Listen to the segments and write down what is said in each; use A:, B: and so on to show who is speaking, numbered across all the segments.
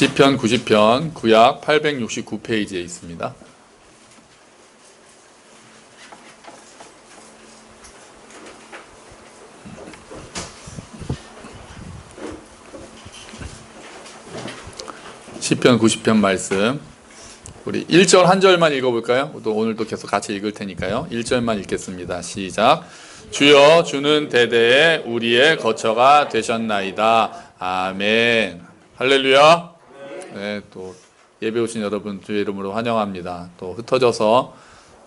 A: 시편 90편 구약 869페이지에 있습니다. 시편 90편 말씀 우리 1절 한 절만 읽어볼까요? 또 오늘 또 계속 같이 읽을 테니까요. 1절만 읽겠습니다. 시작. 주여 주는 대대에 우리의 거처가 되셨나이다. 아멘. 할렐루야. 네, 또 예배 오신 여러분 주의 이름으로 환영합니다. 또 흩어져서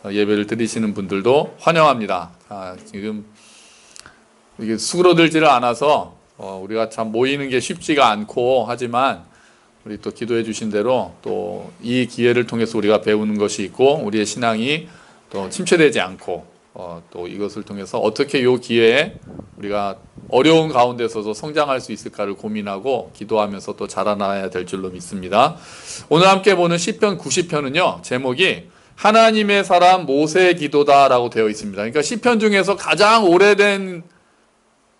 A: 예배를 드리시는 분들도 환영합니다. 지금 이게 수그러들지를 않아서 우리가 참 모이는 게 쉽지가 않고 하지만 우리 또 기도해 주신 대로 또 이 기회를 통해서 우리가 배우는 것이 있고 우리의 신앙이 또 침체되지 않고 또 이것을 통해서 어떻게 이 기회에 우리가 어려운 가운데서도 성장할 수 있을까를 고민하고 기도하면서 또 자라나야 될 줄로 믿습니다. 오늘 함께 보는 시편 90편은요. 제목이 하나님의 사람 모세의 기도다라고 되어 있습니다. 그러니까 시편 중에서 가장 오래된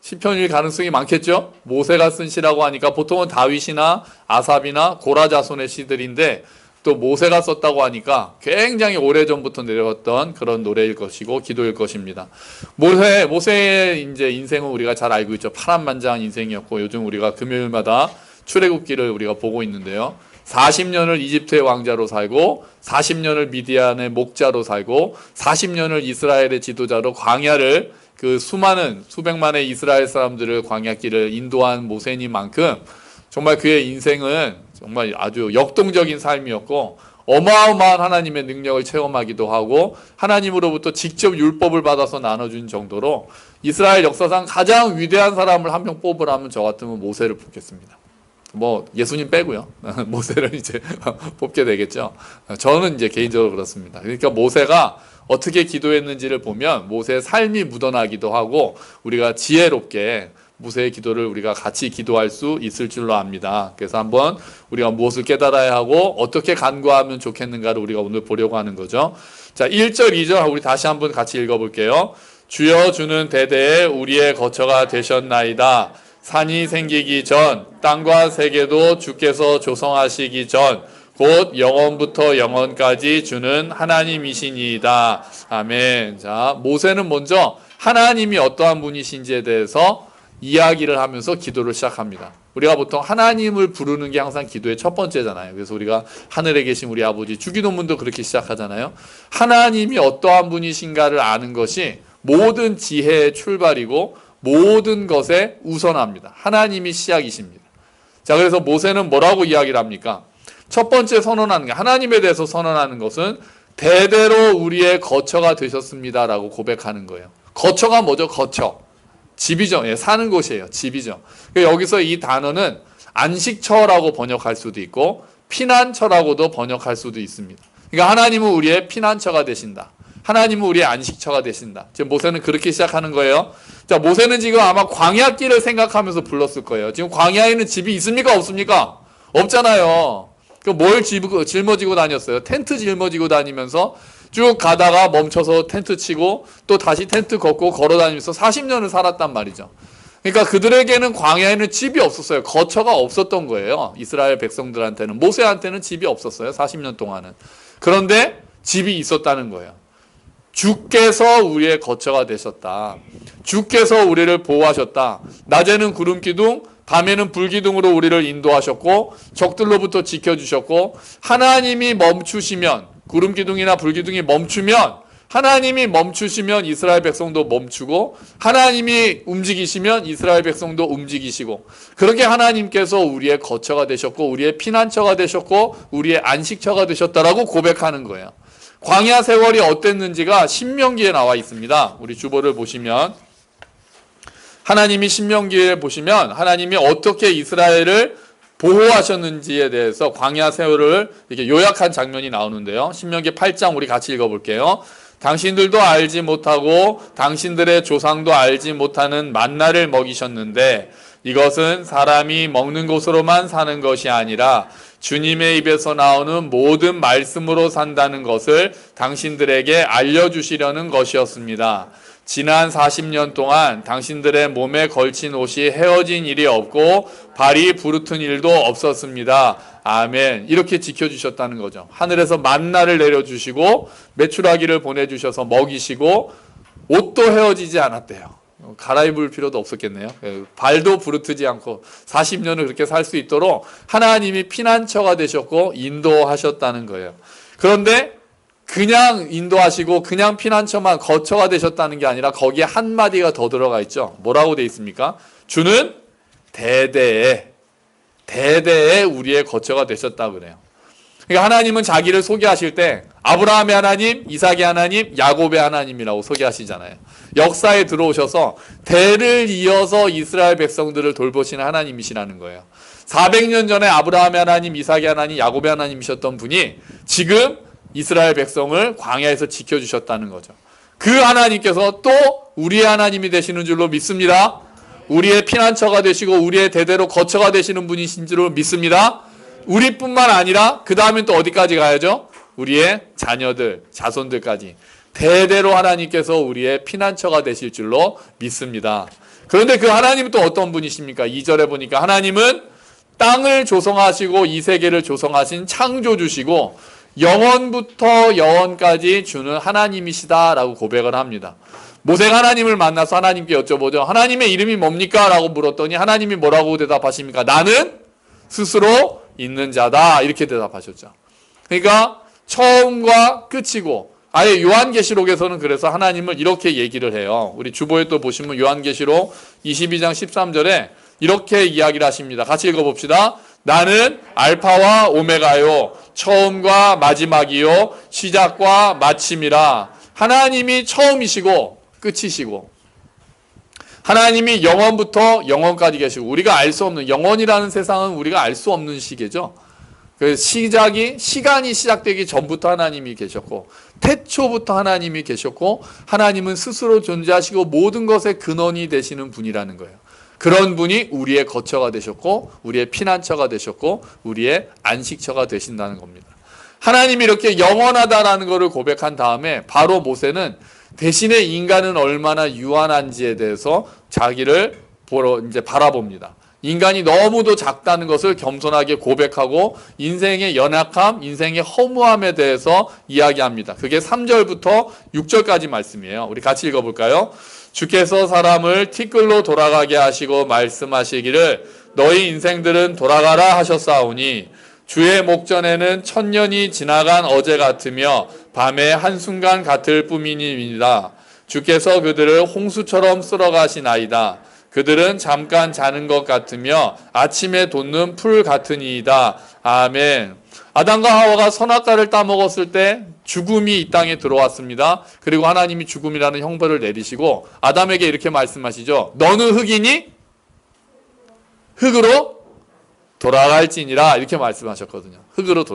A: 시편일 가능성이 많겠죠. 모세가 쓴 시라고 하니까 보통은 다윗이나 아삽이나 고라 자손의 시들인데 또 모세가 썼다고 하니까 굉장히 오래전부터 내려왔던 그런 노래일 것이고 기도일 것입니다. 모세의 이제 인생은 우리가 잘 알고 있죠. 파란만장한 인생이었고 요즘 우리가 금요일마다 출애굽기를 우리가 보고 있는데요. 40년을 이집트의 왕자로 살고 40년을 미디안의 목자로 살고 40년을 이스라엘의 지도자로 광야를 그 수많은 수백만의 이스라엘 사람들을 광야길을 인도한 모세님만큼 정말 그의 인생은 정말 아주 역동적인 삶이었고 어마어마한 하나님의 능력을 체험하기도 하고 하나님으로부터 직접 율법을 받아서 나눠준 정도로 이스라엘 역사상 가장 위대한 사람을 한 명 뽑으라면 저 같으면 모세를 뽑겠습니다. 뭐 예수님 빼고요. 모세를 이제 뽑게 되겠죠. 저는 이제 개인적으로 그렇습니다. 그러니까 모세가 어떻게 기도했는지를 보면 모세의 삶이 묻어나기도 하고 우리가 지혜롭게 모세의 기도를 우리가 같이 기도할 수 있을 줄로 압니다. 그래서 한번 우리가 무엇을 깨달아야 하고 어떻게 간구하면 좋겠는가를 우리가 오늘 보려고 하는 거죠. 자, 1절, 2절 우리 다시 한번 같이 읽어볼게요. 주여 주는 대대에 우리의 거처가 되셨나이다. 산이 생기기 전 땅과 세계도 주께서 조성하시기 전 곧 영원부터 영원까지 주는 하나님이시니이다. 아멘. 자, 모세는 먼저 하나님이 어떠한 분이신지에 대해서 이야기를 하면서 기도를 시작합니다. 우리가 보통 하나님을 부르는 게 항상 기도의 첫 번째잖아요. 그래서 우리가 하늘에 계신 우리 아버지 주기도문도 그렇게 시작하잖아요. 하나님이 어떠한 분이신가를 아는 것이 모든 지혜의 출발이고 모든 것에 우선합니다. 하나님이 시작이십니다. 자, 그래서 모세는 뭐라고 이야기를 합니까? 첫 번째 선언하는 게 하나님에 대해서 선언하는 것은 대대로 우리의 거처가 되셨습니다라고 고백하는 거예요. 거처가 뭐죠? 거처. 집이죠. 예, 사는 곳이에요. 집이죠. 여기서 이 단어는 안식처라고 번역할 수도 있고 피난처라고도 번역할 수도 있습니다. 그러니까 하나님은 우리의 피난처가 되신다. 하나님은 우리의 안식처가 되신다. 지금 모세는 그렇게 시작하는 거예요. 자, 모세는 지금 아마 광야길을 생각하면서 불렀을 거예요. 지금 광야에는 집이 있습니까? 없습니까? 없잖아요. 뭘 짊어지고 다녔어요? 텐트 짊어지고 다니면서 쭉 가다가 멈춰서 텐트 치고 또 다시 텐트 걷고 걸어 다니면서 40년을 살았단 말이죠. 그러니까 그들에게는 광야에는 집이 없었어요. 거처가 없었던 거예요. 이스라엘 백성들한테는. 모세한테는 집이 없었어요. 40년 동안은. 그런데 집이 있었다는 거예요. 주께서 우리의 거처가 되셨다. 주께서 우리를 보호하셨다. 낮에는 구름 기둥, 밤에는 불기둥으로 우리를 인도하셨고 적들로부터 지켜주셨고 하나님이 멈추시면 구름 기둥이나 불기둥이 멈추면 하나님이 멈추시면 이스라엘 백성도 멈추고 하나님이 움직이시면 이스라엘 백성도 움직이시고 그렇게 하나님께서 우리의 거처가 되셨고 우리의 피난처가 되셨고 우리의 안식처가 되셨다라고 고백하는 거예요. 광야 세월이 어땠는지가 신명기에 나와 있습니다. 우리 주보를 보시면 하나님이 신명기에 보시면 하나님이 어떻게 이스라엘을 보호하셨는지에 대해서 광야 세월을 이렇게 요약한 장면이 나오는데요. 신명기 8장 우리 같이 읽어볼게요. 당신들도 알지 못하고 당신들의 조상도 알지 못하는 만나를 먹이셨는데 이것은 사람이 먹는 것으로만 사는 것이 아니라 주님의 입에서 나오는 모든 말씀으로 산다는 것을 당신들에게 알려주시려는 것이었습니다. 지난 40년 동안 당신들의 몸에 걸친 옷이 헤어진 일이 없고 발이 부르튼 일도 없었습니다. 아멘. 이렇게 지켜주셨다는 거죠. 하늘에서 만나를 내려주시고 메추라기를 보내주셔서 먹이시고 옷도 헤어지지 않았대요. 갈아입을 필요도 없었겠네요. 발도 부르트지 않고 40년을 그렇게 살 수 있도록 하나님이 피난처가 되셨고 인도하셨다는 거예요. 그런데 그냥 인도하시고 그냥 피난처만 거처가 되셨다는 게 아니라 거기에 한마디가 더 들어가 있죠. 뭐라고 돼 있습니까? 주는 대대에 우리의 거처가 되셨다고 그래요. 그러니까 하나님은 자기를 소개하실 때 아브라함의 하나님, 이삭의 하나님, 야곱의 하나님이라고 소개하시잖아요. 역사에 들어오셔서 대를 이어서 이스라엘 백성들을 돌보시는 하나님이시라는 거예요. 400년 전에 아브라함의 하나님, 이삭의 하나님, 야곱의 하나님이셨던 분이 지금 이스라엘 백성을 광야에서 지켜주셨다는 거죠. 그 하나님께서 또 우리의 하나님이 되시는 줄로 믿습니다. 우리의 피난처가 되시고 우리의 대대로 거처가 되시는 분이신 줄로 믿습니다. 우리뿐만 아니라 그 다음엔 또 어디까지 가야죠? 우리의 자녀들, 자손들까지 대대로 하나님께서 우리의 피난처가 되실 줄로 믿습니다. 그런데 그 하나님은 또 어떤 분이십니까? 2절에 보니까 하나님은 땅을 조성하시고 이 세계를 조성하신 창조주시고 영원부터 영원까지 주는 하나님이시다라고 고백을 합니다. 모세가 하나님을 만나서 하나님께 여쭤보죠. 하나님의 이름이 뭡니까? 라고 물었더니 하나님이 뭐라고 대답하십니까? 나는 스스로 있는 자다. 이렇게 대답하셨죠. 그러니까 처음과 끝이고 아예 요한계시록에서는 그래서 하나님을 이렇게 얘기를 해요. 우리 주보에 또 보시면 요한계시록 22장 13절에 이렇게 이야기를 하십니다. 같이 읽어봅시다. 나는 알파와 오메가요 처음과 마지막이요 시작과 마침이라. 하나님이 처음이시고 끝이시고 하나님이 영원부터 영원까지 계시고 우리가 알 수 없는 영원이라는 세상은 우리가 알 수 없는 시계죠. 그 시간이 시작되기 전부터 하나님이 계셨고 태초부터 하나님이 계셨고 하나님은 스스로 존재하시고 모든 것의 근원이 되시는 분이라는 거예요. 그런 분이 우리의 거처가 되셨고 우리의 피난처가 되셨고 우리의 안식처가 되신다는 겁니다. 하나님이 이렇게 영원하다라는 것을 고백한 다음에 바로 모세는 대신에 인간은 얼마나 유한한지에 대해서 자기를 이제 바라봅니다. 인간이 너무도 작다는 것을 겸손하게 고백하고 인생의 연약함, 인생의 허무함에 대해서 이야기합니다. 그게 3절부터 6절까지 말씀이에요. 우리 같이 읽어볼까요? 주께서 사람을 티끌로 돌아가게 하시고 말씀하시기를 너희 인생들은 돌아가라 하셨사오니 주의 목전에는 천년이 지나간 어제 같으며 밤의 한순간 같을 뿐이니이다. 주께서 그들을 홍수처럼 쓸어가시나이다. 그들은 잠깐 자는 것 같으며 아침에 돋는 풀 같으니이다. 아멘. 아담과 하와가 선악과를 따먹었을 때 죽음이 이 땅에 들어왔습니다. 그리고 하나님이 죽음이라는 형벌을 내리시고 아담에게 이렇게 말씀하시죠. 너는 흙이니 흙으로 돌아갈지니라 이렇게 말씀하셨거든요.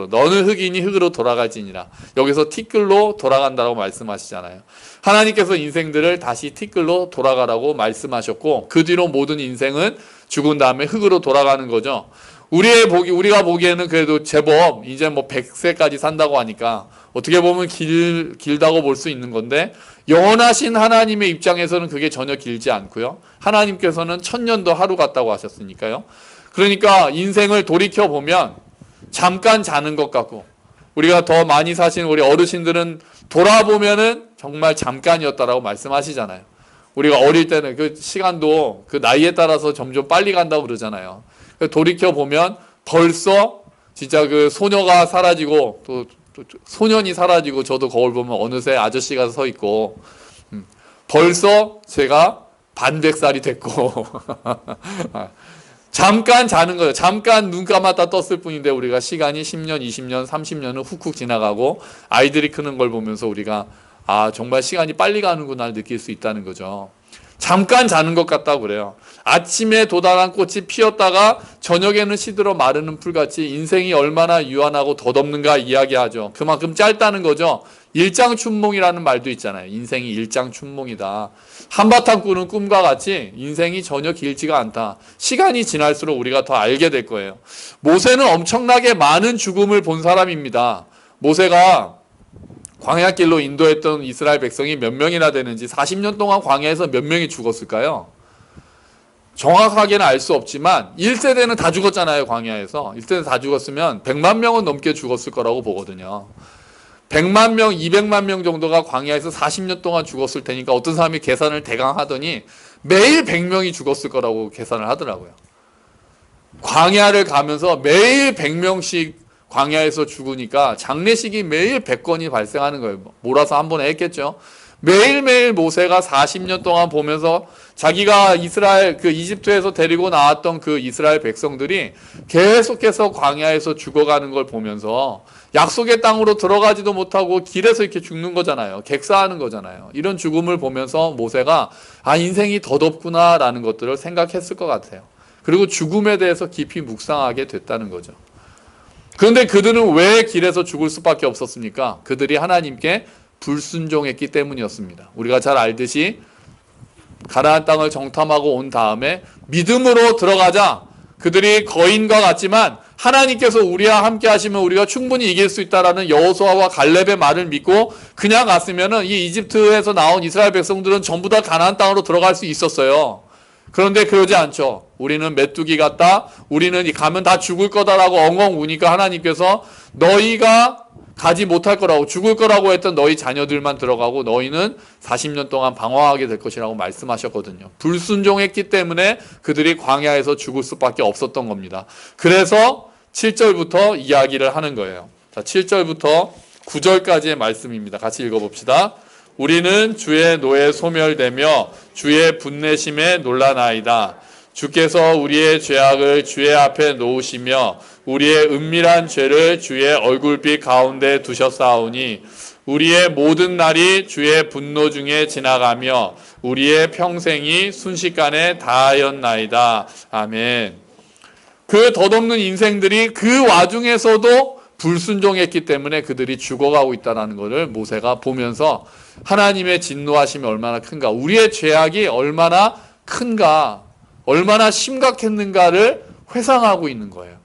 A: 너는 흙이니 흙으로 돌아갈지니라. 여기서 티끌로 돌아간다고 말씀하시잖아요. 하나님께서 인생들을 다시 티끌로 돌아가라고 말씀하셨고 그 뒤로 모든 인생은 죽은 다음에 흙으로 돌아가는 거죠. 우리가 보기에는 그래도 제법 이제 뭐 100세까지 산다고 하니까 어떻게 보면 길다고 볼 수 있는 건데 영원하신 하나님의 입장에서는 그게 전혀 길지 않고요. 하나님께서는 1000년도 하루 같다고 하셨으니까요. 그러니까 인생을 돌이켜보면 잠깐 자는 것 같고 우리가 더 많이 사신 우리 어르신들은 돌아보면은 정말 잠깐이었다라고 말씀하시잖아요. 우리가 어릴 때는 그 시간도 그 나이에 따라서 점점 빨리 간다고 그러잖아요. 돌이켜보면 벌써 진짜 그 소녀가 사라지고 또 소년이 사라지고 저도 거울 보면 어느새 아저씨가 서 있고 벌써 제가 반백살이 됐고 잠깐 자는 거예요. 잠깐 눈 감았다 떴을 뿐인데 우리가 시간이 10년, 20년, 30년은 훅훅 지나가고 아이들이 크는 걸 보면서 우리가 정말 시간이 빨리 가는구나 느낄 수 있다는 거죠. 잠깐 자는 것 같다고 그래요. 아침에 도달한 꽃이 피었다가 저녁에는 시들어 마르는 풀같이 인생이 얼마나 유한하고 덧없는가 이야기하죠. 그만큼 짧다는 거죠. 일장춘몽이라는 말도 있잖아요. 인생이 일장춘몽이다. 한바탕 꾸는 꿈과 같이 인생이 전혀 길지가 않다. 시간이 지날수록 우리가 더 알게 될 거예요. 모세는 엄청나게 많은 죽음을 본 사람입니다. 모세가 광야길로 인도했던 이스라엘 백성이 몇 명이나 되는지 40년 동안 광야에서 몇 명이 죽었을까요? 정확하게는 알 수 없지만 1세대는 다 죽었잖아요. 광야에서 1세대 다 죽었으면 100만 명은 넘게 죽었을 거라고 보거든요. 100만 명, 200만 명 정도가 광야에서 40년 동안 죽었을 테니까 어떤 사람이 계산을 대강 하더니 매일 100명이 죽었을 거라고 계산을 하더라고요. 광야를 가면서 매일 100명씩 광야에서 죽으니까 장례식이 매일 100건이 발생하는 거예요. 몰아서 한 번에 했겠죠. 매일매일 모세가 40년 동안 보면서 자기가 이집트에서 데리고 나왔던 그 이스라엘 백성들이 계속해서 광야에서 죽어가는 걸 보면서 약속의 땅으로 들어가지도 못하고 길에서 이렇게 죽는 거잖아요. 객사하는 거잖아요. 이런 죽음을 보면서 모세가 인생이 덧없구나라는 것들을 생각했을 것 같아요. 그리고 죽음에 대해서 깊이 묵상하게 됐다는 거죠. 그런데 그들은 왜 길에서 죽을 수밖에 없었습니까? 그들이 하나님께 불순종했기 때문이었습니다. 우리가 잘 알듯이 가나안 땅을 정탐하고 온 다음에 믿음으로 들어가자 그들이 거인과 같지만 하나님께서 우리와 함께 하시면 우리가 충분히 이길 수 있다라는 여호수아와 갈렙의 말을 믿고 그냥 갔으면은 이 이집트에서 나온 이스라엘 백성들은 전부 다 가나안 땅으로 들어갈 수 있었어요. 그런데 그러지 않죠. 우리는 메뚜기 같다. 우리는 가면 다 죽을 거다라고 엉엉 우니까 하나님께서 너희가 가지 못할 거라고 죽을 거라고 했던 너희 자녀들만 들어가고 너희는 40년 동안 방황하게 될 것이라고 말씀하셨거든요. 불순종했기 때문에 그들이 광야에서 죽을 수밖에 없었던 겁니다. 그래서 7절부터 이야기를 하는 거예요. 자, 7절부터 9절까지의 말씀입니다. 같이 읽어봅시다. 우리는 주의 노에 소멸되며 주의 분내심에 놀라나이다. 주께서 우리의 죄악을 주의 앞에 놓으시며 우리의 은밀한 죄를 주의 얼굴빛 가운데 두셨사오니 우리의 모든 날이 주의 분노 중에 지나가며 우리의 평생이 순식간에 다하였나이다. 아멘. 그 덧없는 인생들이 그 와중에서도 불순종했기 때문에 그들이 죽어가고 있다는 것을 모세가 보면서 하나님의 진노하심이 얼마나 큰가, 우리의 죄악이 얼마나 큰가, 얼마나 심각했는가를 회상하고 있는 거예요.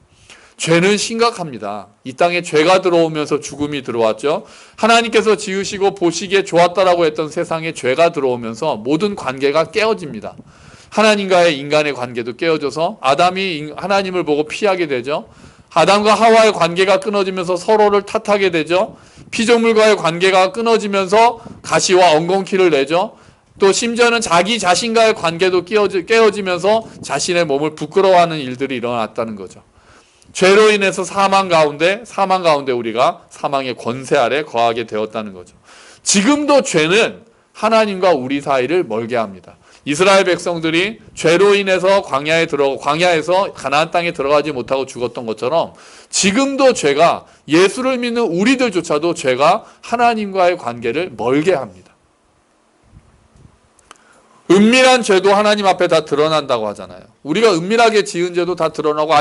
A: 죄는 심각합니다. 이 땅에 죄가 들어오면서 죽음이 들어왔죠. 하나님께서 지으시고 보시기에 좋았다라고 했던 세상에 죄가 들어오면서 모든 관계가 깨어집니다. 하나님과의 인간의 관계도 깨어져서 아담이 하나님을 보고 피하게 되죠. 아담과 하와의 관계가 끊어지면서 서로를 탓하게 되죠. 피조물과의 관계가 끊어지면서 가시와 엉겅퀴를 내죠. 또 심지어는 자기 자신과의 관계도 깨어지면서 자신의 몸을 부끄러워하는 일들이 일어났다는 거죠. 죄로 인해서 사망 가운데 우리가 사망의 권세 아래 거하게 되었다는 거죠. 지금도 죄는 하나님과 우리 사이를 멀게 합니다. 이스라엘 백성들이 죄로 인해서 광야에서 가나안 땅에 들어가지 못하고 죽었던 것처럼 지금도 죄가, 예수를 믿는 우리들조차도 죄가 하나님과의 관계를 멀게 합니다. 은밀한 죄도 하나님 앞에 다 드러난다고 하잖아요. 우리가 은밀하게 지은 죄도 다 드러나고,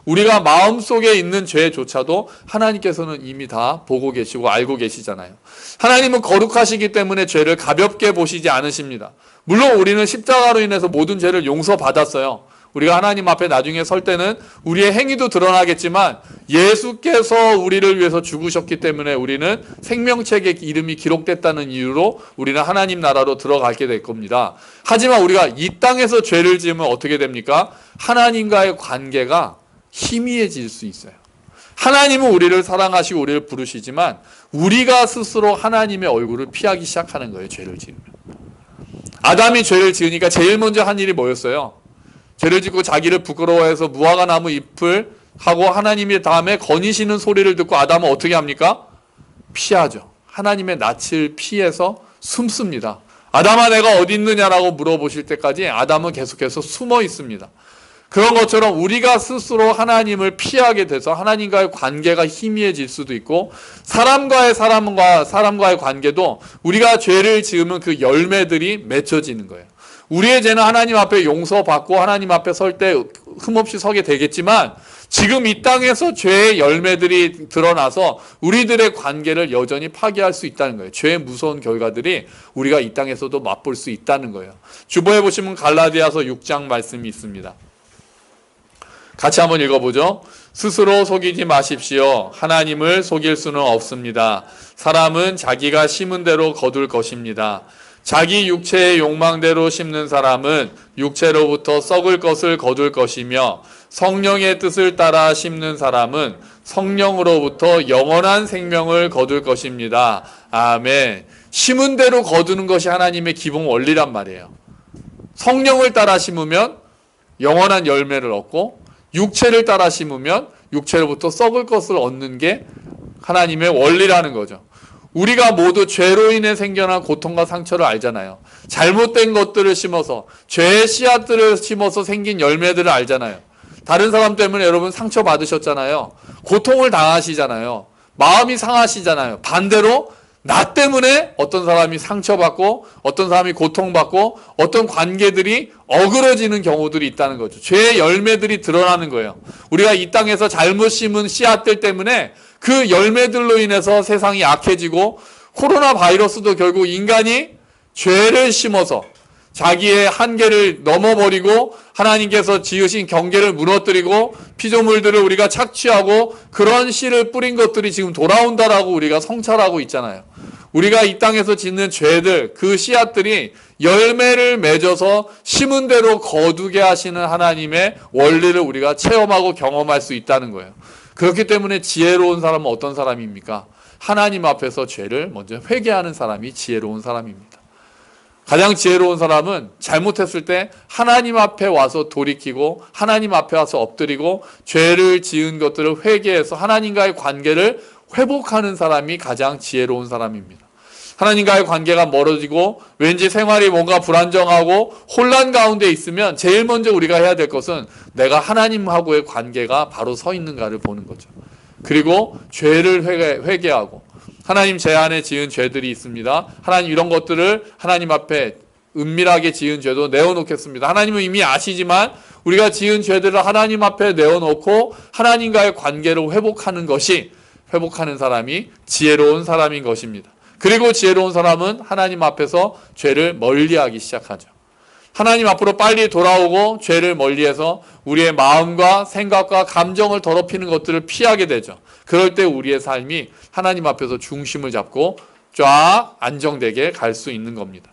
A: 우리가 마음속에 있는 죄조차도 하나님께서는 이미 다 보고 계시고 알고 계시잖아요. 하나님은 거룩하시기 때문에 죄를 가볍게 보시지 않으십니다. 물론 우리는 십자가로 인해서 모든 죄를 용서받았어요. 우리가 하나님 앞에 나중에 설 때는 우리의 행위도 드러나겠지만 예수께서 우리를 위해서 죽으셨기 때문에 우리는 생명책에 이름이 기록됐다는 이유로 우리는 하나님 나라로 들어가게 될 겁니다. 하지만 우리가 이 땅에서 죄를 지으면 어떻게 됩니까? 하나님과의 관계가 희미해질 수 있어요. 하나님은 우리를 사랑하시고 우리를 부르시지만 우리가 스스로 하나님의 얼굴을 피하기 시작하는 거예요. 죄를 지으면. 아담이 죄를 지으니까 제일 먼저 한 일이 뭐였어요? 죄를 짓고 자기를 부끄러워해서 무화과 나무 잎을 하고 하나님의 다음에 거니시는 소리를 듣고 아담은 어떻게 합니까? 피하죠. 하나님의 낯을 피해서 숨습니다. 아담아 내가 어디 있느냐라고 물어보실 때까지 아담은 계속해서 숨어 있습니다. 그런 것처럼 우리가 스스로 하나님을 피하게 돼서 하나님과의 관계가 희미해질 수도 있고, 사람과의 관계도 우리가 죄를 지으면 그 열매들이 맺혀지는 거예요. 우리의 죄는 하나님 앞에 용서받고 하나님 앞에 설 때 흠없이 서게 되겠지만, 지금 이 땅에서 죄의 열매들이 드러나서 우리들의 관계를 여전히 파괴할 수 있다는 거예요. 죄의 무서운 결과들이 우리가 이 땅에서도 맛볼 수 있다는 거예요. 주보에 보시면 갈라디아서 6장 말씀이 있습니다. 같이 한번 읽어보죠. 스스로 속이지 마십시오. 하나님을 속일 수는 없습니다. 사람은 자기가 심은 대로 거둘 것입니다. 자기 육체의 욕망대로 심는 사람은 육체로부터 썩을 것을 거둘 것이며 성령의 뜻을 따라 심는 사람은 성령으로부터 영원한 생명을 거둘 것입니다. 아멘. 심은 대로 거두는 것이 하나님의 기본 원리란 말이에요. 성령을 따라 심으면 영원한 열매를 얻고 육체를 따라 심으면 육체로부터 썩을 것을 얻는 게 하나님의 원리라는 거죠. 우리가 모두 죄로 인해 생겨난 고통과 상처를 알잖아요. 잘못된 것들을 심어서 죄의 씨앗들을 심어서 생긴 열매들을 알잖아요. 다른 사람 때문에 여러분 상처 받으셨잖아요. 고통을 당하시잖아요. 마음이 상하시잖아요. 반대로 나 때문에 어떤 사람이 상처받고 어떤 사람이 고통받고 어떤 관계들이 어그러지는 경우들이 있다는 거죠. 죄의 열매들이 드러나는 거예요. 우리가 이 땅에서 잘못 심은 씨앗들 때문에 그 열매들로 인해서 세상이 악해지고 코로나 바이러스도 결국 인간이 죄를 심어서 자기의 한계를 넘어버리고 하나님께서 지으신 경계를 무너뜨리고 피조물들을 우리가 착취하고 그런 씨를 뿌린 것들이 지금 돌아온다라고 우리가 성찰하고 있잖아요. 우리가 이 땅에서 짓는 죄들, 그 씨앗들이 열매를 맺어서 심은 대로 거두게 하시는 하나님의 원리를 우리가 체험하고 경험할 수 있다는 거예요. 그렇기 때문에 지혜로운 사람은 어떤 사람입니까? 하나님 앞에서 죄를 먼저 회개하는 사람이 지혜로운 사람입니다. 가장 지혜로운 사람은 잘못했을 때 하나님 앞에 와서 돌이키고 하나님 앞에 와서 엎드리고 죄를 지은 것들을 회개해서 하나님과의 관계를 회복하는 사람이 가장 지혜로운 사람입니다. 하나님과의 관계가 멀어지고 왠지 생활이 뭔가 불안정하고 혼란 가운데 있으면 제일 먼저 우리가 해야 될 것은 내가 하나님하고의 관계가 바로 서 있는가를 보는 거죠. 그리고 죄를 회개하고 하나님 제 안에 지은 죄들이 있습니다. 하나님 이런 것들을 하나님 앞에 은밀하게 지은 죄도 내어놓겠습니다. 하나님은 이미 아시지만 우리가 지은 죄들을 하나님 앞에 내어놓고 하나님과의 관계를 회복하는 것이 회복하는 사람이 지혜로운 사람인 것입니다. 그리고 지혜로운 사람은 하나님 앞에서 죄를 멀리하기 시작하죠. 하나님 앞으로 빨리 돌아오고 죄를 멀리해서 우리의 마음과 생각과 감정을 더럽히는 것들을 피하게 되죠. 그럴 때 우리의 삶이 하나님 앞에서 중심을 잡고 쫙 안정되게 갈 수 있는 겁니다.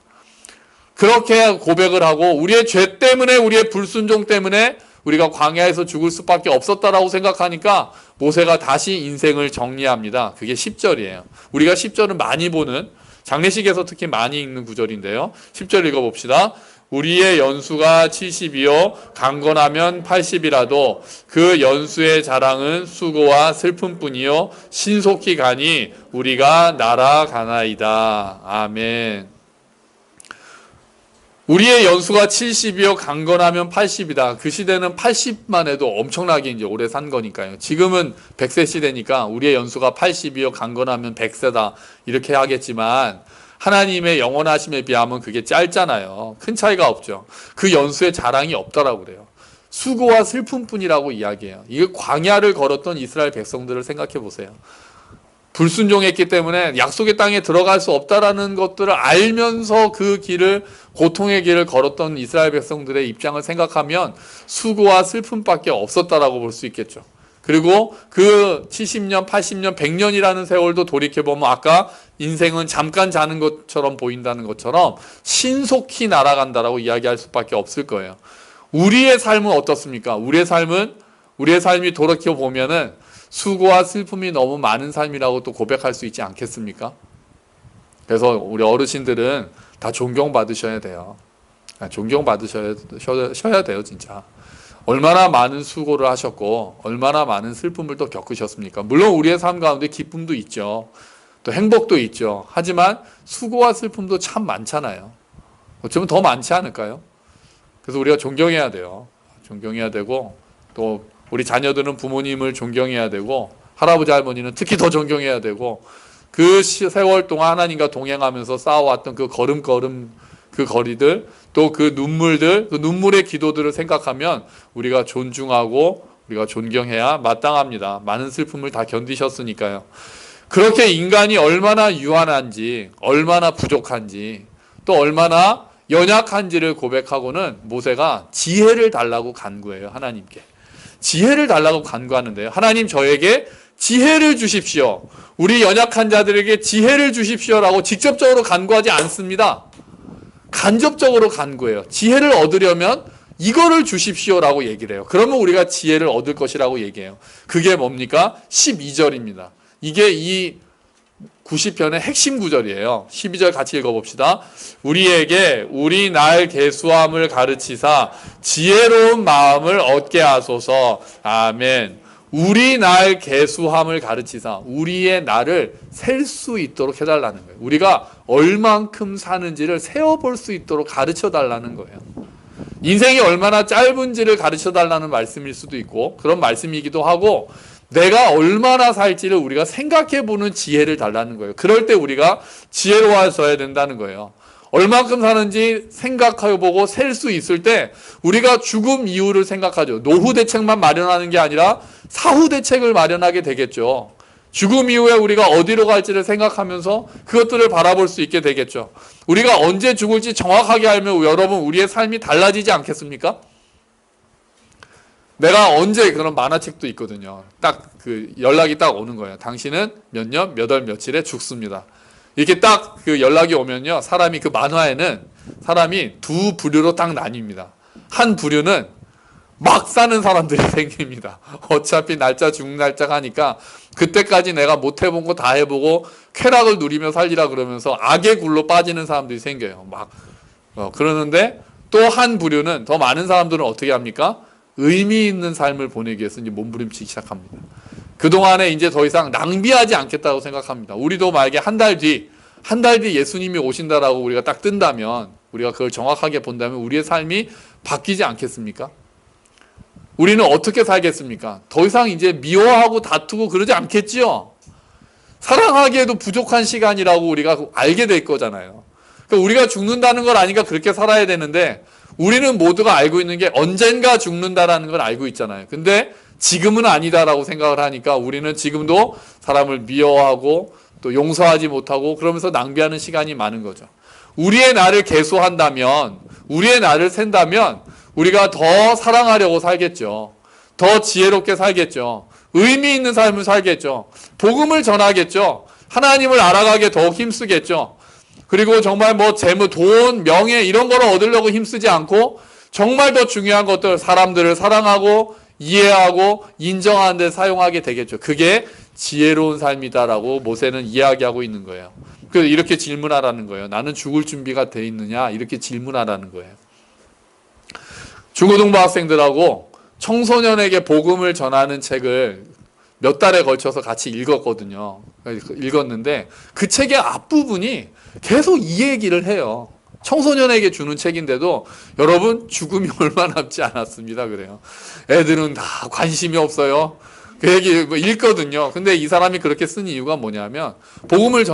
A: 그렇게 고백을 하고 우리의 죄 때문에 우리의 불순종 때문에 우리가 광야에서 죽을 수밖에 없었다라고 생각하니까 모세가 다시 인생을 정리합니다. 그게 10절이에요. 우리가 10절은 많이 보는 장례식에서 특히 많이 읽는 구절인데요. 10절 읽어봅시다. 우리의 연수가 70이요 강건하면 80이라도 그 연수의 자랑은 수고와 슬픔뿐이요 신속히 가니 우리가 날아가나이다. 아멘. 우리의 연수가 70이요 강건하면 80이다. 그 시대는 80만 해도 엄청나게 이제 오래 산 거니까요. 지금은 100세 시대니까 우리의 연수가 80이요 강건하면 100세다 이렇게 하겠지만 하나님의 영원하심에 비하면 그게 짧잖아요. 큰 차이가 없죠. 그 연수의 자랑이 없다라고 그래요. 수고와 슬픔뿐이라고 이야기해요. 이게 광야를 걸었던 이스라엘 백성들을 생각해 보세요. 불순종했기 때문에 약속의 땅에 들어갈 수 없다라는 것들을 알면서 그 길을 고통의 길을 걸었던 이스라엘 백성들의 입장을 생각하면 수고와 슬픔밖에 없었다라고 볼 수 있겠죠. 그리고 그 70년, 80년, 100년이라는 세월도 돌이켜보면 아까 인생은 잠깐 자는 것처럼 보인다는 것처럼 신속히 날아간다라고 이야기할 수밖에 없을 거예요. 우리의 삶은 어떻습니까? 우리의 삶이 돌이켜보면은 수고와 슬픔이 너무 많은 삶이라고 또 고백할 수 있지 않겠습니까? 그래서 우리 어르신들은 다 존경받으셔야 돼요. 존경받으셔야 돼요, 진짜. 얼마나 많은 수고를 하셨고 얼마나 많은 슬픔을 또 겪으셨습니까? 물론 우리의 삶 가운데 기쁨도 있죠. 또 행복도 있죠. 하지만 수고와 슬픔도 참 많잖아요. 어쩌면 더 많지 않을까요? 그래서 우리가 존경해야 돼요. 존경해야 되고 또 우리 자녀들은 부모님을 존경해야 되고 할아버지 할머니는 특히 더 존경해야 되고 그 세월 동안 하나님과 동행하면서 쌓아왔던 그 걸음걸음 그 거리들 또 그 눈물들 그 눈물의 기도들을 생각하면 우리가 존중하고 우리가 존경해야 마땅합니다. 많은 슬픔을 다 견디셨으니까요. 그렇게 인간이 얼마나 유한한지 얼마나 부족한지 또 얼마나 연약한지를 고백하고는 모세가 지혜를 달라고 간구해요. 하나님께. 지혜를 달라고 간구하는데요. 하나님 저에게 지혜를 주십시오. 우리 연약한 자들에게 지혜를 주십시오라고 직접적으로 간구하지 않습니다. 간접적으로 간구해요. 지혜를 얻으려면 이거를 주십시오라고 얘기를 해요. 그러면 우리가 지혜를 얻을 것이라고 얘기해요. 그게 뭡니까? 12절입니다. 이게 이 90편의 핵심 구절이에요. 12절 같이 읽어봅시다. 우리에게 우리 날 계수함을 가르치사 지혜로운 마음을 얻게 하소서. 아멘. 우리 날 계수함을 가르치사 우리의 날을 셀 수 있도록 해달라는 거예요. 우리가 얼만큼 사는지를 세어볼 수 있도록 가르쳐달라는 거예요. 인생이 얼마나 짧은지를 가르쳐달라는 말씀일 수도 있고 그런 말씀이기도 하고 내가 얼마나 살지를 우리가 생각해보는 지혜를 달라는 거예요. 그럴 때 우리가 지혜로워져야 된다는 거예요. 얼만큼 사는지 생각해보고 셀 수 있을 때 우리가 죽음 이후를 생각하죠. 노후 대책만 마련하는 게 아니라 사후 대책을 마련하게 되겠죠. 죽음 이후에 우리가 어디로 갈지를 생각하면서 그것들을 바라볼 수 있게 되겠죠. 우리가 언제 죽을지 정확하게 알면 여러분 우리의 삶이 달라지지 않겠습니까? 내가 언제 그런 만화책도 있거든요. 딱 그 연락이 딱 오는 거예요. 당신은 몇 년, 몇 월, 며칠에 죽습니다. 이렇게 딱 그 연락이 오면요. 사람이 그 만화에는 사람이 두 부류로 딱 나뉩니다. 한 부류는 막 사는 사람들이 생깁니다. 어차피 날짜 죽는 날짜가 하니까 그때까지 내가 못 해본 거 다 해보고 쾌락을 누리며 살리라 그러면서 악의 굴로 빠지는 사람들이 생겨요. 막 그러는데 또 한 부류는 더 많은 사람들은 어떻게 합니까? 의미 있는 삶을 보내기 위해서 이제 몸부림치기 시작합니다. 그동안에 이제 더 이상 낭비하지 않겠다고 생각합니다. 우리도 만약에 한 달 뒤 예수님이 오신다라고 우리가 딱 뜬다면 우리가 그걸 정확하게 본다면 우리의 삶이 바뀌지 않겠습니까? 우리는 어떻게 살겠습니까? 더 이상 이제 미워하고 다투고 그러지 않겠지요? 사랑하기에도 부족한 시간이라고 우리가 알게 될 거잖아요. 그러니까 우리가 죽는다는 걸 아니까 그렇게 살아야 되는데 우리는 모두가 알고 있는 게 언젠가 죽는다라는 걸 알고 있잖아요. 근데 지금은 아니다라고 생각을 하니까 우리는 지금도 사람을 미워하고 또 용서하지 못하고 그러면서 낭비하는 시간이 많은 거죠. 우리의 날을 계수한다면, 우리의 날을 샌다면 우리가 더 사랑하려고 살겠죠. 더 지혜롭게 살겠죠. 의미 있는 삶을 살겠죠. 복음을 전하겠죠. 하나님을 알아가게 더욱 힘쓰겠죠. 그리고 정말 뭐 재물, 돈, 명예 이런 거를 얻으려고 힘쓰지 않고 정말 더 중요한 것들, 사람들을 사랑하고 이해하고 인정하는 데 사용하게 되겠죠. 그게 지혜로운 삶이다라고 모세는 이야기하고 있는 거예요. 그래서 이렇게 질문하라는 거예요. 나는 죽을 준비가 돼 있느냐? 이렇게 질문하라는 거예요. 중고등부 학생들하고 청소년에게 복음을 전하는 책을 몇 달에 걸쳐서 같이 읽었거든요. 읽었는데 그 책의 앞부분이 계속 이 얘기를 해요. 청소년에게 주는 책인데도 여러분 죽음이 얼마 남지 않았습니다. 그래요. 애들은 다 관심이 없어요. 그 얘기 읽거든요. 근데 이 사람이 그렇게 쓴 이유가 뭐냐면 복음을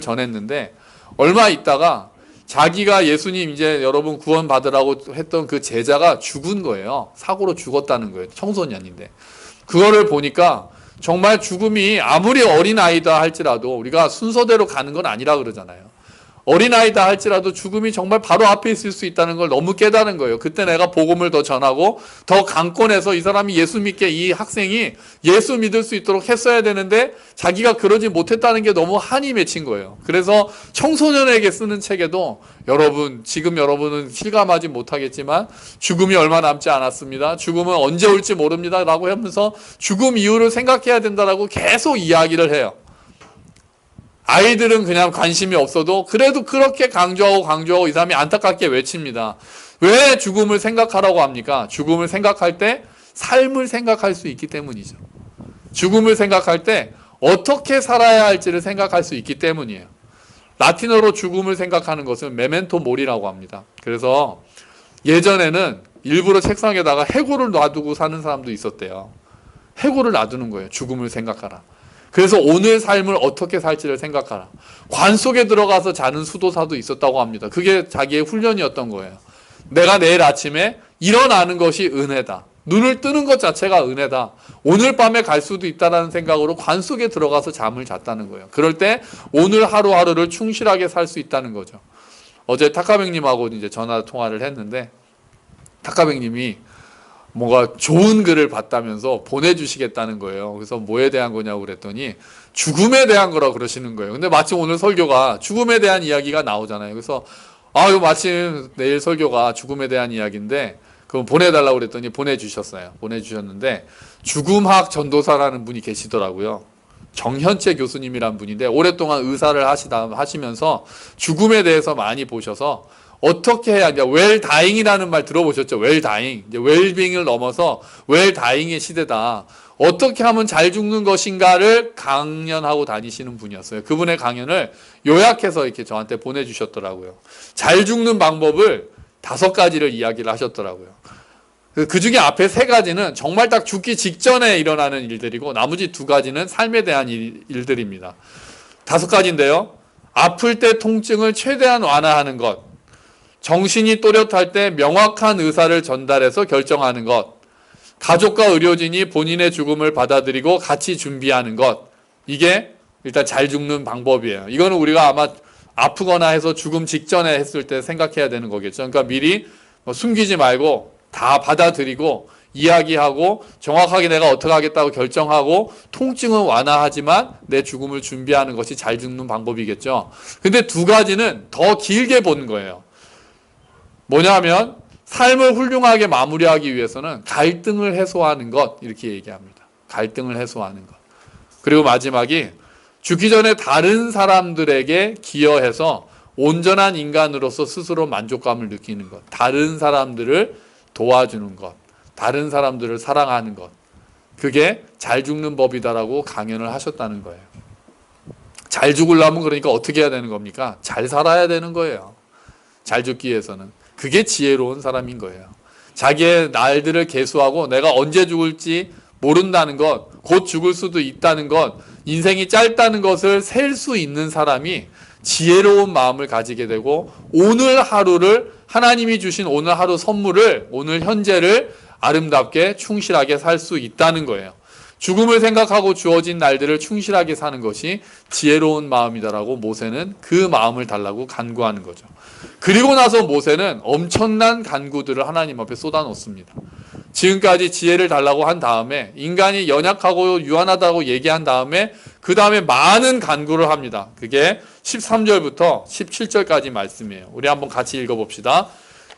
A: 전했는데 얼마 있다가 자기가 예수님 이제 여러분 구원 받으라고 했던 그 제자가 죽은 거예요. 사고로 죽었다는 거예요. 청소년인데. 그거를 보니까 정말 죽음이 아무리 어린아이다 할지라도 우리가 순서대로 가는 건 아니라 그러잖아요. 어린아이다 할지라도 죽음이 정말 바로 앞에 있을 수 있다는 걸 너무 깨달은 거예요. 그때 내가 복음을 더 전하고 더 강권해서 이 사람이 예수 믿게 이 학생이 예수 믿을 수 있도록 했어야 되는데 자기가 그러지 못했다는 게 너무 한이 맺힌 거예요. 그래서 청소년에게 쓰는 책에도 여러분, 지금 여러분은 실감하지 못하겠지만 죽음이 얼마 남지 않았습니다. 죽음은 언제 올지 모릅니다. 라고 하면서 죽음 이후를 생각해야 된다라고 계속 이야기를 해요. 아이들은 그냥 관심이 없어도 그래도 그렇게 강조하고 이 사람이 안타깝게 외칩니다. 왜 죽음을 생각하라고 합니까? 죽음을 생각할 때 삶을 생각할 수 있기 때문이죠. 죽음을 생각할 때 어떻게 살아야 할지를 생각할 수 있기 때문이에요. 라틴어로 죽음을 생각하는 것은 메멘토 모리라고 합니다. 그래서 예전에는 일부러 책상에다가 해골을 놔두고 사는 사람도 있었대요. 해골을 놔두는 거예요. 죽음을 생각하라. 그래서 오늘 삶을 어떻게 살지를 생각하라. 관 속에 들어가서 자는 수도사도 있었다고 합니다. 그게 자기의 훈련이었던 거예요. 내가 내일 아침에 일어나는 것이 은혜다. 눈을 뜨는 것 자체가 은혜다. 오늘 밤에 갈 수도 있다는 생각으로 관 속에 들어가서 잠을 잤다는 거예요. 그럴 때 오늘 하루하루를 충실하게 살 수 있다는 거죠. 어제 탁가백님하고 이제 전화 통화를 했는데 탁가백님이 뭔가 좋은 글을 봤다면서 보내주시겠다는 거예요. 그래서 뭐에 대한 거냐고 그랬더니 죽음에 대한 거라고 그러시는 거예요. 근데 마침 오늘 설교가 죽음에 대한 이야기가 나오잖아요. 그래서 이거 마침 내일 설교가 죽음에 대한 이야기인데 그럼 보내달라고 그랬더니 보내주셨어요. 보내주셨는데 죽음학 전도사라는 분이 계시더라고요. 정현채 교수님이란 분인데 오랫동안 의사를 하시면서 죽음에 대해서 많이 보셔서 어떻게 해야, 이제 웰다잉이라는 말 들어보셨죠? 웰다잉. 이제 웰빙을 넘어서 웰다잉의 시대다. 어떻게 하면 잘 죽는 것인가를 강연하고 다니시는 분이었어요. 그분의 강연을 요약해서 이렇게 저한테 보내주셨더라고요. 잘 죽는 방법을 5가지를 이야기를 하셨더라고요. 그 중에 앞에 3가지는 정말 딱 죽기 직전에 일어나는 일들이고 나머지 2가지는 삶에 대한 일들입니다. 5가지인데요. 아플 때 통증을 최대한 완화하는 것. 정신이 또렷할 때 명확한 의사를 전달해서 결정하는 것. 가족과 의료진이 본인의 죽음을 받아들이고 같이 준비하는 것. 이게 일단 잘 죽는 방법이에요. 이거는 우리가 아마 아프거나 해서 죽음 직전에 했을 때 생각해야 되는 거겠죠. 그러니까 미리 숨기지 말고 다 받아들이고 이야기하고 정확하게 내가 어떻게 하겠다고 결정하고 통증은 완화하지만 내 죽음을 준비하는 것이 잘 죽는 방법이겠죠. 근데 2가지는 더 길게 보는 거예요. 뭐냐면 삶을 훌륭하게 마무리하기 위해서는 갈등을 해소하는 것, 이렇게 얘기합니다. 갈등을 해소하는 것. 그리고 마지막이 죽기 전에 다른 사람들에게 기여해서 온전한 인간으로서 스스로 만족감을 느끼는 것. 다른 사람들을 도와주는 것. 다른 사람들을 사랑하는 것. 그게 잘 죽는 법이다라고 강연을 하셨다는 거예요. 잘 죽으려면 그러니까 어떻게 해야 되는 겁니까? 잘 살아야 되는 거예요. 잘 죽기 위해서는. 그게 지혜로운 사람인 거예요. 자기의 날들을 계수하고 내가 언제 죽을지 모른다는 것, 곧 죽을 수도 있다는 것, 인생이 짧다는 것을 셀 수 있는 사람이 지혜로운 마음을 가지게 되고 오늘 하루를, 하나님이 주신 오늘 하루 선물을, 오늘 현재를 아름답게 충실하게 살 수 있다는 거예요. 죽음을 생각하고 주어진 날들을 충실하게 사는 것이 지혜로운 마음이다라고 모세는 그 마음을 달라고 간구하는 거죠. 그리고 나서 모세는 엄청난 간구들을 하나님 앞에 쏟아놓습니다. 지금까지 지혜를 달라고 한 다음에 인간이 연약하고 유한하다고 얘기한 다음에 그 다음에 많은 간구를 합니다. 그게 13절부터 17절까지 말씀이에요. 우리 한번 같이 읽어봅시다.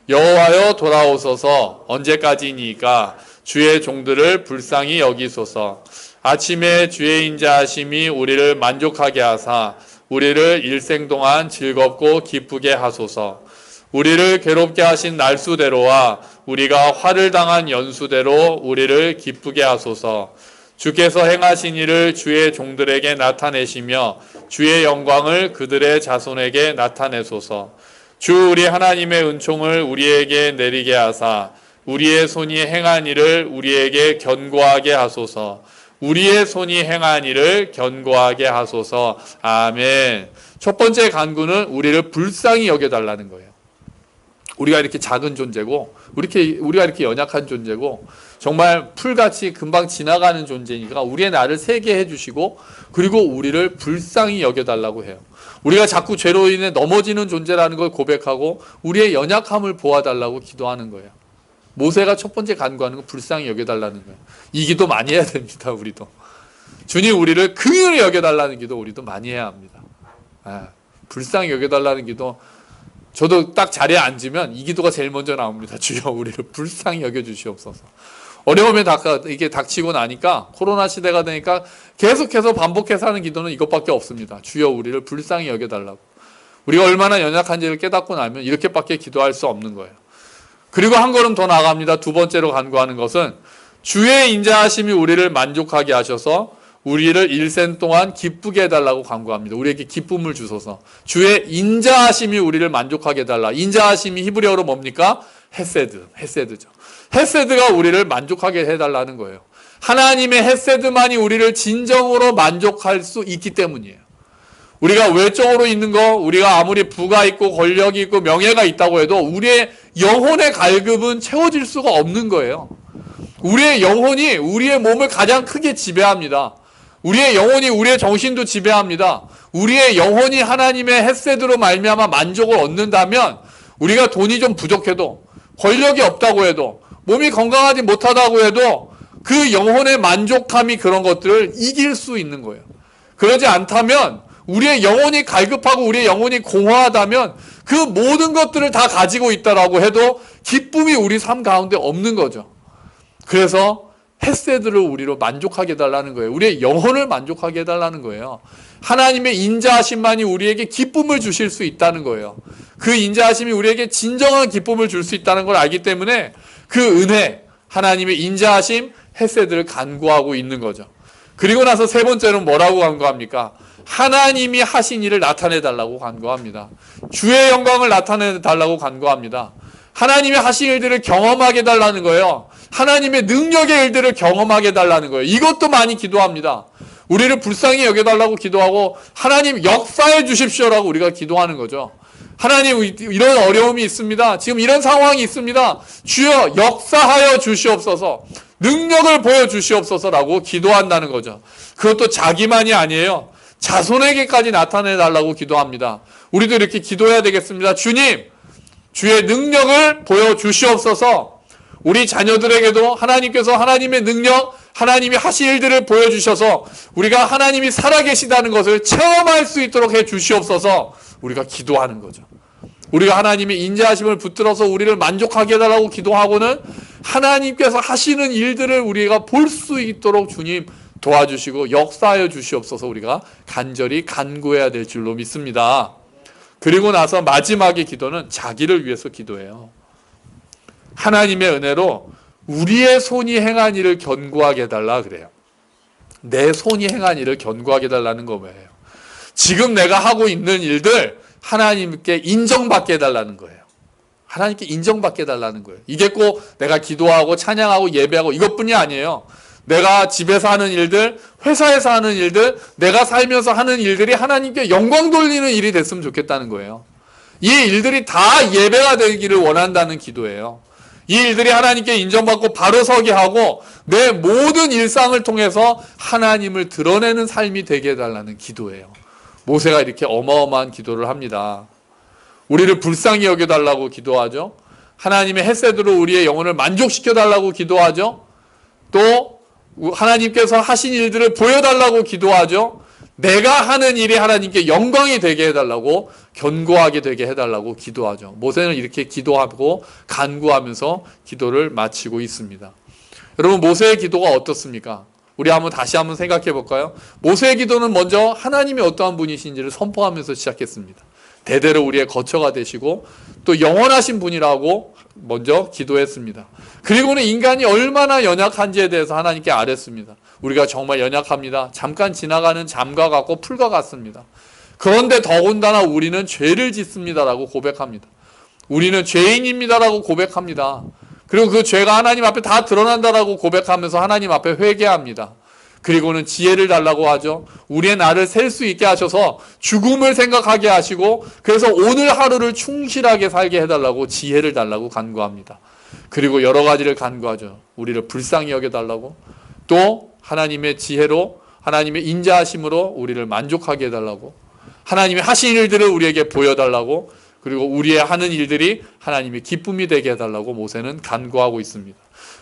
A: 여호와여 돌아오소서. 언제까지니까 주의 종들을 불쌍히 여기소서. 아침에 주의 인자하심이 우리를 만족하게 하사 우리를 일생 동안 즐겁고 기쁘게 하소서. 우리를 괴롭게 하신 날수대로와 우리가 화를 당한 연수대로 우리를 기쁘게 하소서. 주께서 행하신 일을 주의 종들에게 나타내시며 주의 영광을 그들의 자손에게 나타내소서. 주 우리 하나님의 은총을 우리에게 내리게 하사 우리의 손이 행한 일을 우리에게 견고하게 하소서. 우리의 손이 행한 일을 견고하게 하소서. 아멘. 첫 번째 간구는 우리를 불쌍히 여겨달라는 거예요. 우리가 이렇게 작은 존재고 우리가 이렇게 연약한 존재고 정말 풀같이 금방 지나가는 존재니까 우리의 나를 세게 해주시고 그리고 우리를 불쌍히 여겨달라고 해요. 우리가 자꾸 죄로 인해 넘어지는 존재라는 걸 고백하고 우리의 연약함을 보아달라고 기도하는 거예요. 모세가 첫 번째 간구하는 건 불쌍히 여겨달라는 거예요. 이 기도 많이 해야 됩니다. 우리도. 주님 우리를 긍휼히 여겨달라는 기도 우리도 많이 해야 합니다. 불쌍히 여겨달라는 기도 저도 딱 자리에 앉으면 이 기도가 제일 먼저 나옵니다. 주여 우리를 불쌍히 여겨주시옵소서. 어려움에 이게 닥치고 나니까 코로나 시대가 되니까 계속해서 반복해서 하는 기도는 이것밖에 없습니다. 주여 우리를 불쌍히 여겨달라고. 우리가 얼마나 연약한지를 깨닫고 나면 이렇게밖에 기도할 수 없는 거예요. 그리고 한 걸음 더 나아갑니다. 2번째로 간구하는 것은 주의 인자하심이 우리를 만족하게 하셔서 우리를 일생 동안 기쁘게 해달라고 간구합니다. 우리에게 기쁨을 주소서. 주의 인자하심이 우리를 만족하게 해달라. 인자하심이 히브리어로 뭡니까? 헤세드죠. 헤세드가 우리를 만족하게 해달라는 거예요. 하나님의 헤세드만이 우리를 진정으로 만족할 수 있기 때문이에요. 우리가 외적으로 있는 거, 우리가 아무리 부가 있고 권력이 있고 명예가 있다고 해도 우리의 영혼의 갈급은 채워질 수가 없는 거예요. 우리의 영혼이 우리의 몸을 가장 크게 지배합니다. 우리의 영혼이 우리의 정신도 지배합니다. 우리의 영혼이 하나님의 헤세드로 말미암아 만족을 얻는다면 우리가 돈이 좀 부족해도 권력이 없다고 해도 몸이 건강하지 못하다고 해도 그 영혼의 만족함이 그런 것들을 이길 수 있는 거예요. 그러지 않다면 우리의 영혼이 갈급하고 우리의 영혼이 공허하다면 그 모든 것들을 다 가지고 있다라고 해도 기쁨이 우리 삶 가운데 없는 거죠. 그래서 헤세드를 우리로 만족하게 해달라는 거예요. 우리의 영혼을 만족하게 해달라는 거예요. 하나님의 인자하심만이 우리에게 기쁨을 주실 수 있다는 거예요. 그 인자하심이 우리에게 진정한 기쁨을 줄 수 있다는 걸 알기 때문에 그 은혜, 하나님의 인자하심, 헤세드를 간구하고 있는 거죠. 그리고 나서 세 번째는 뭐라고 간구합니까? 하나님이 하신 일을 나타내 달라고 간구합니다. 주의 영광을 나타내 달라고 간구합니다. 하나님이 하신 일들을 경험하게 해달라는 거예요. 하나님의 능력의 일들을 경험하게 해달라는 거예요. 이것도 많이 기도합니다. 우리를 불쌍히 여겨달라고 기도하고 하나님 역사해 주십시오라고 우리가 기도하는 거죠. 하나님 이런 어려움이 있습니다. 지금 이런 상황이 있습니다. 주여 역사하여 주시옵소서. 능력을 보여주시옵소서라고 기도한다는 거죠. 그것도 자기만이 아니에요. 자손에게까지 나타내 달라고 기도합니다. 우리도 이렇게 기도해야 되겠습니다. 주님, 주의 능력을 보여주시옵소서. 우리 자녀들에게도 하나님께서 하나님의 능력, 하나님이 하신 일들을 보여주셔서 우리가 하나님이 살아계시다는 것을 체험할 수 있도록 해주시옵소서. 우리가 기도하는 거죠. 우리가 하나님의 인자하심을 붙들어서 우리를 만족하게 해달라고 기도하고는 하나님께서 하시는 일들을 우리가 볼 수 있도록 주님 도와주시고 역사하여 주시옵소서 우리가 간절히 간구해야 될 줄로 믿습니다. 그리고 나서 마지막의 기도는 자기를 위해서 기도해요. 하나님의 은혜로 우리의 손이 행한 일을 견고하게 해달라 그래요. 내 손이 행한 일을 견고하게 해달라는 거 뭐예요? 지금 내가 하고 있는 일들 하나님께 인정받게 해달라는 거예요. 하나님께 인정받게 해달라는 거예요. 이게 꼭 내가 기도하고 찬양하고 예배하고 이것뿐이 아니에요. 내가 집에서 하는 일들, 회사에서 하는 일들, 내가 살면서 하는 일들이 하나님께 영광 돌리는 일이 됐으면 좋겠다는 거예요. 이 일들이 다 예배가 되기를 원한다는 기도예요. 이 일들이 하나님께 인정받고 바로 서게 하고 내 모든 일상을 통해서 하나님을 드러내는 삶이 되게 해달라는 기도예요. 모세가 이렇게 어마어마한 기도를 합니다. 우리를 불쌍히 여겨달라고 기도하죠. 하나님의 헤세드로 우리의 영혼을 만족시켜달라고 기도하죠. 또 하나님께서 하신 일들을 보여달라고 기도하죠. 내가 하는 일이 하나님께 영광이 되게 해달라고, 견고하게 되게 해달라고 기도하죠. 모세는 이렇게 기도하고 간구하면서 기도를 마치고 있습니다. 여러분, 모세의 기도가 어떻습니까? 우리 다시 한번 생각해 볼까요? 모세의 기도는 먼저 하나님이 어떠한 분이신지를 선포하면서 시작했습니다. 대대로 우리의 거처가 되시고 또 영원하신 분이라고 먼저 기도했습니다. 그리고는 인간이 얼마나 연약한지에 대해서 하나님께 아뢰습니다. 우리가 정말 연약합니다. 잠깐 지나가는 잠과 같고 풀과 같습니다. 그런데 더군다나 우리는 죄를 짓습니다라고 고백합니다. 우리는 죄인입니다라고 고백합니다. 그리고 그 죄가 하나님 앞에 다 드러난다라고 고백하면서 하나님 앞에 회개합니다. 그리고는 지혜를 달라고 하죠. 우리의 날을 셀 수 있게 하셔서 죽음을 생각하게 하시고 그래서 오늘 하루를 충실하게 살게 해달라고 지혜를 달라고 간구합니다. 그리고 여러 가지를 간구하죠. 우리를 불쌍히 여겨달라고, 또 하나님의 지혜로, 하나님의 인자하심으로 우리를 만족하게 해달라고, 하나님의 하신 일들을 우리에게 보여달라고, 그리고 우리의 하는 일들이 하나님의 기쁨이 되게 해달라고 모세는 간구하고 있습니다.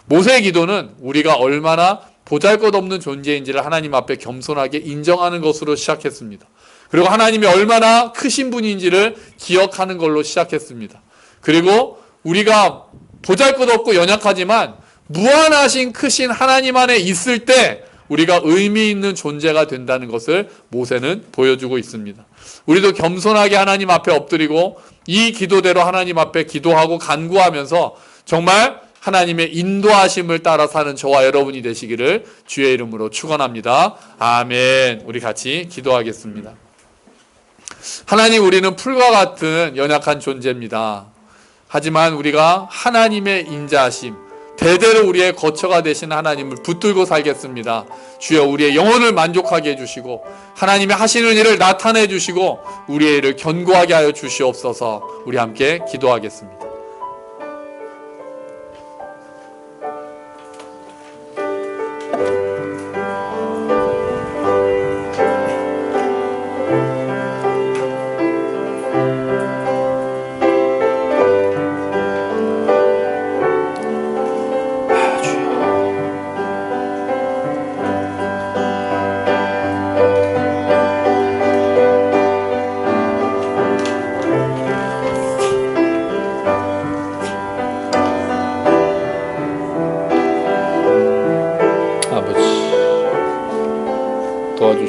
A: 모세의 기도는 우리가 얼마나 보잘것없는 존재인지를 하나님 앞에 겸손하게 인정하는 것으로 시작했습니다. 그리고 하나님이 얼마나 크신 분인지를 기억하는 걸로 시작했습니다. 그리고 우리가 보잘것없고 연약하지만 무한하신 크신 하나님 안에 있을 때 우리가 의미 있는 존재가 된다는 것을 모세는 보여주고 있습니다. 우리도 겸손하게 하나님 앞에 엎드리고 이 기도대로 하나님 앞에 기도하고 간구하면서 정말 하나님의 인도하심을 따라 사는 저와 여러분이 되시기를 주의 이름으로 축원합니다. 아멘. 우리 같이 기도하겠습니다. 하나님, 우리는 풀과 같은 연약한 존재입니다. 하지만 우리가 하나님의 인자하심, 대대로 우리의 거처가 되신 하나님을 붙들고 살겠습니다. 주여, 우리의 영혼을 만족하게 해주시고 하나님의 하시는 일을 나타내 주시고 우리의 일을 견고하게 하여 주시옵소서. 우리 함께 기도하겠습니다.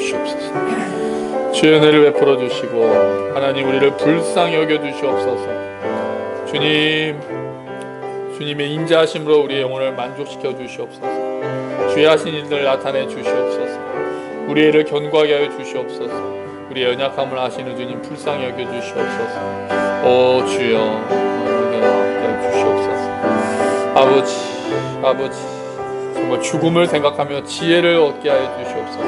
A: 주시옵소서. 주의 은혜를 베풀어 주시고 하나님 우리를 불쌍히 여겨 주시옵소서. 주님의 인자하심으로 우리의 영혼을 만족시켜 주시옵소서. 주의 하신 일들 나타내 주시옵소서. 우리의 일을 견고하게 하여 주시옵소서. 우리의 연약함을 아시는 주님 불쌍히 여겨 주시옵소서. 오 주여 은혜와 함께 주시옵소서. 아버지 정말 죽음을 생각하며 지혜를 얻게 하여 주시옵소서.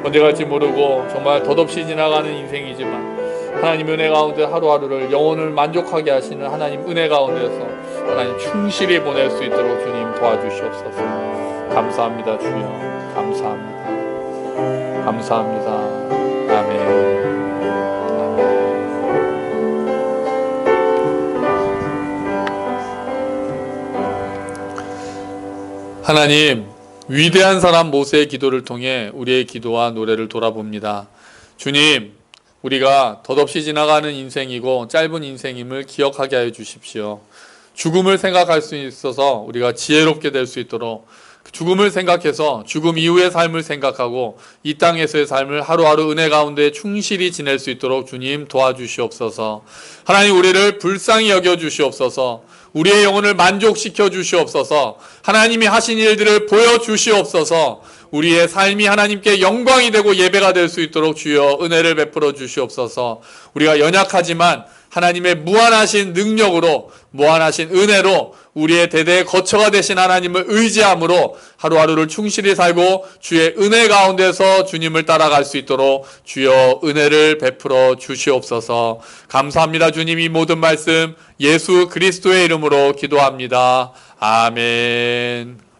A: 언제 갈지 모르고 정말 덧없이 지나가는 인생이지만 하나님 은혜 가운데 하루하루를 영혼을 만족하게 하시는 하나님 은혜 가운데서 하나님 충실히 보낼 수 있도록 주님 도와주시옵소서. 감사합니다 주여. 감사합니다. 아멘. 하나님, 위대한 사람 모세의 기도를 통해 우리의 기도와 노래를 돌아봅니다. 주님, 우리가 덧없이 지나가는 인생이고 짧은 인생임을 기억하게 하여 주십시오. 죽음을 생각할 수 있어서 우리가 지혜롭게 될 수 있도록 죽음을 생각해서 죽음 이후의 삶을 생각하고 이 땅에서의 삶을 하루하루 은혜 가운데 충실히 지낼 수 있도록 주님 도와주시옵소서. 하나님 우리를 불쌍히 여겨주시옵소서. 우리의 영혼을 만족시켜 주시옵소서. 하나님이 하신 일들을 보여주시옵소서. 우리의 삶이 하나님께 영광이 되고 예배가 될 수 있도록 주여 은혜를 베풀어 주시옵소서. 우리가 연약하지만 하나님의 무한하신 능력으로 무한하신 은혜로 우리의 대대의 거처가 되신 하나님을 의지함으로 하루하루를 충실히 살고 주의 은혜 가운데서 주님을 따라갈 수 있도록 주여 은혜를 베풀어 주시옵소서. 감사합니다. 주님 이 모든 말씀 예수 그리스도의 이름으로 기도합니다. 아멘.